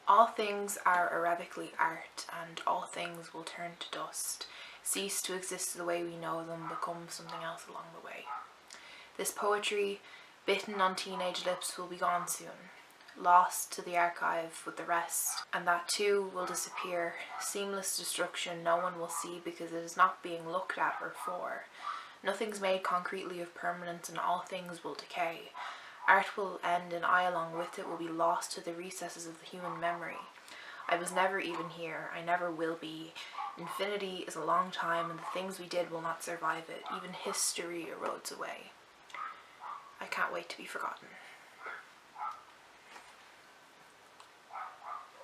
All things are irrevocably art, and all things will turn to dust, cease to exist the way we know them, become something else along the way. This poetry, bitten on teenage lips, will be gone soon, lost to the archive with the rest, and that too will disappear. Seamless destruction no one will see because it is not being looked at or for. Nothing's made concretely of permanence, and all things will decay. Art will end, and I along with it will be lost to the recesses of the human memory. I was never even here, I never will be. Infinity is a long time, and the things we did will not survive it. Even history erodes away. I can't wait to be forgotten.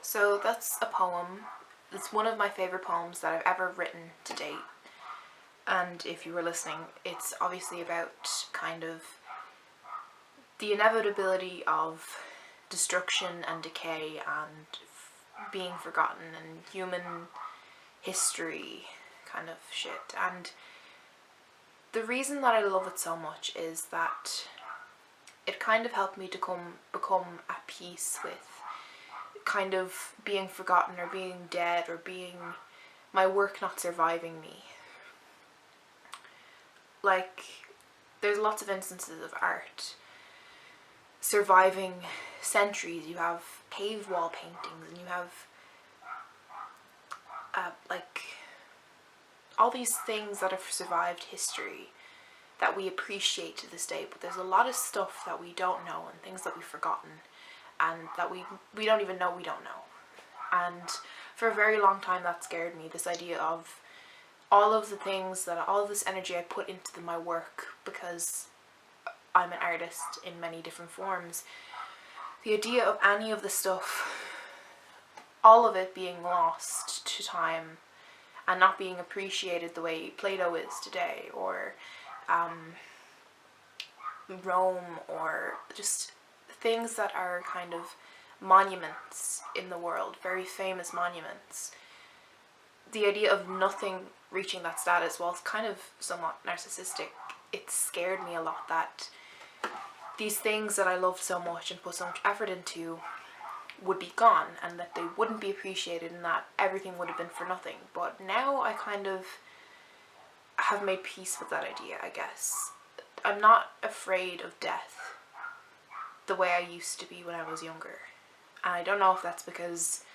So that's a poem. It's one of my favourite poems that I've ever written to date. And if you were listening, it's obviously about kind of the inevitability of destruction and decay and being forgotten and human history kind of shit. And the reason that I love it so much is that it kind of helped me to become at peace with kind of being forgotten or being dead or being my work not surviving me. Like, there's lots of instances of art surviving centuries. You have cave wall paintings, and you have like all these things that have survived history that we appreciate to this day, but there's a lot of stuff that we don't know and things that we've forgotten and that we don't even know we don't know. And for a very long time that scared me, this idea of all of the things that, all of this energy I put into my work, because I'm an artist in many different forms, the idea of any of the stuff, all of it being lost to time and not being appreciated the way Plato is today, or Rome, or just things that are kind of monuments in the world, very famous monuments. The idea of nothing reaching that status, while it's kind of somewhat narcissistic, it scared me a lot that these things that I loved so much and put so much effort into would be gone, and that they wouldn't be appreciated, and that everything would have been for nothing. But now I kind of have made peace with that idea, I guess. I'm not afraid of death the way I used to be when I was younger. And I don't know if that's because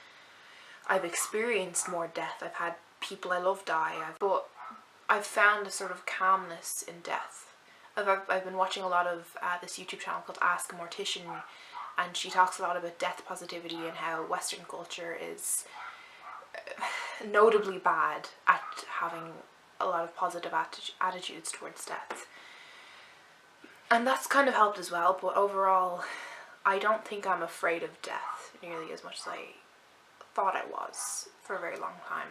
I've experienced more death. I've had people I love die, but I've found a sort of calmness in death. I've been watching a lot of this YouTube channel called Ask A Mortician, and she talks a lot about death positivity and how Western culture is notably bad at having a lot of positive attitudes towards death. And that's kind of helped as well, but overall I don't think I'm afraid of death nearly as much as I thought I was for a very long time.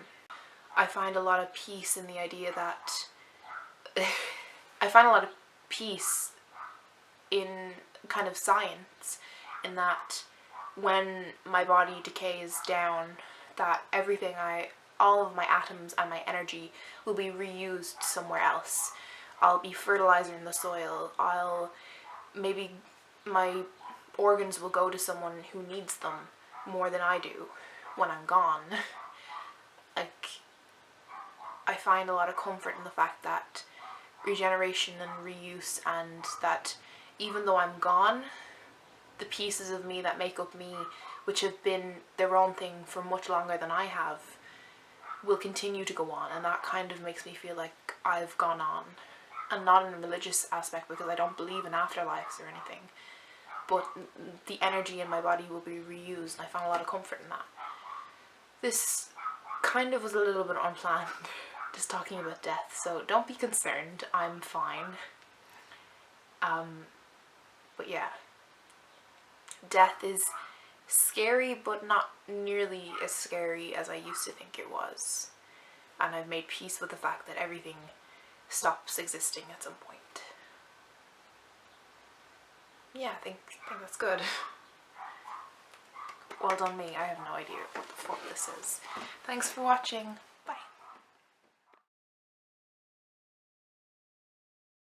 I find a lot of peace in the idea that I find a lot of peace in kind of science, in that when my body decays down, that everything all of my atoms and my energy will be reused somewhere else. I'll be fertilizer in the soil. Maybe my organs will go to someone who needs them more than I do when I'm gone. Like, I find a lot of comfort in the fact that regeneration and reuse, and that even though I'm gone, the pieces of me that make up me, which have been their own thing for much longer than I have, will continue to go on, and that kind of makes me feel like I've gone on. And not in a religious aspect, because I don't believe in afterlives or anything, but the energy in my body will be reused, and I found a lot of comfort in that. This kind of was a little bit unplanned, just talking about death, so don't be concerned, I'm fine. But yeah, death is scary, but not nearly as scary as I used to think it was. And I've made peace with the fact that everything stops existing at some point. Yeah, I think that's good. Well done me, I have no idea what the fuck this is. Thanks for watching.